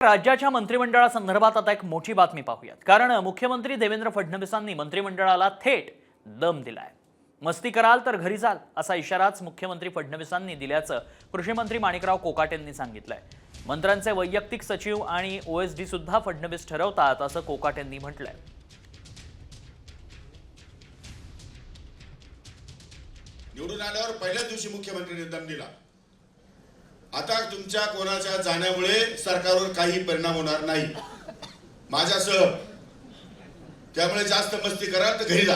राज्याच्या मंत्रिमंडळासंदर्भात आता एक मोठी बातमी पाहूयात। कारण मुख्यमंत्री देवेंद्र फडणवीसांनी मंत्रिमंडळाला थेट दम दिलाय। मस्ती कराल तर घरी जाल असा इशाराच मुख्यमंत्री फडणवीसांनी दिल्याचं कृषी मंत्री माणिकराव कोकाटेंनी सांगितलंय। मंत्र्यांचे वैयक्तिक सचिव आणि ओएसडी सुद्धा फडणवीस ठरवतात असं कोकाटेंनी म्हटलंय। निवडून आल्यावर पहिल्याच दिवशी मुख्यमंत्र्यांनी दम दिला। आता तुमच्या कोणाच्या जाण्यामुळे सरकारवर काही परिणाम होणार नाही माझ्यासह। त्यामुळे जास्त मस्ती करा तर घरी जा।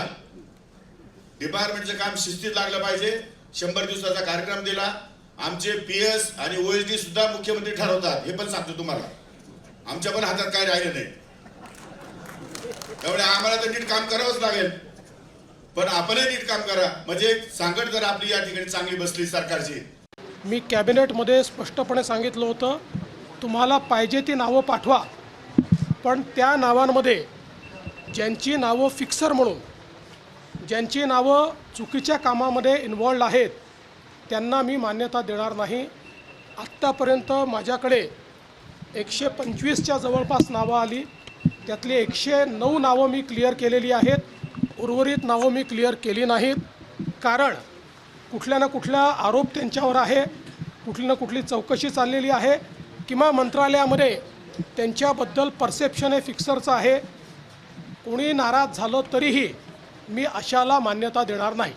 डिपार्टमेंटचं काम शिस्तीत लागलं पाहिजे। 100 दिवसाचा कार्यक्रम दिला। आमचे पीएस आणि ओएसडी सुद्धा मुख्यमंत्री ठरवतात हे पण सांगतो तुम्हाला। आमच्या पण हातात काय राहिलं नाही। त्यामुळे आम्हाला तर नीट काम करावंच लागेल। पण आपणही नीट काम करा म्हणजे सांगड जर आपली या ठिकाणी चांगली बसली सरकारची। मी कॅबिनेटमध्ये स्पष्टपणे सांगितलं होतं, तुम्हाला पाहिजे ती नावं पाठवा, पण त्या नावांमध्ये ज्यांची नावं फिक्सर म्हणून, ज्यांची नावं चुकीच्या कामामध्ये इन्व्हॉल्ड आहेत त्यांना मी मान्यता देणार नाही। आत्तापर्यंत माझ्याकडे 125च्या जवळपास नावं आली, त्यातली 109 नावं मी क्लिअर केलेली आहेत। उर्वरित नावं मी क्लिअर केली नाहीत, कारण कुठल्या ना कुठला आरोप त्यांच्यावर आहे, कुठली ना कुठली चौकशी चाललेली आहे किंवा मंत्रालयामध्ये त्यांच्याबद्दल परसेप्शन हे फिक्सरचं आहे। कोणी नाराज झालं तरीही मी अशाला मान्यता देणार नाही।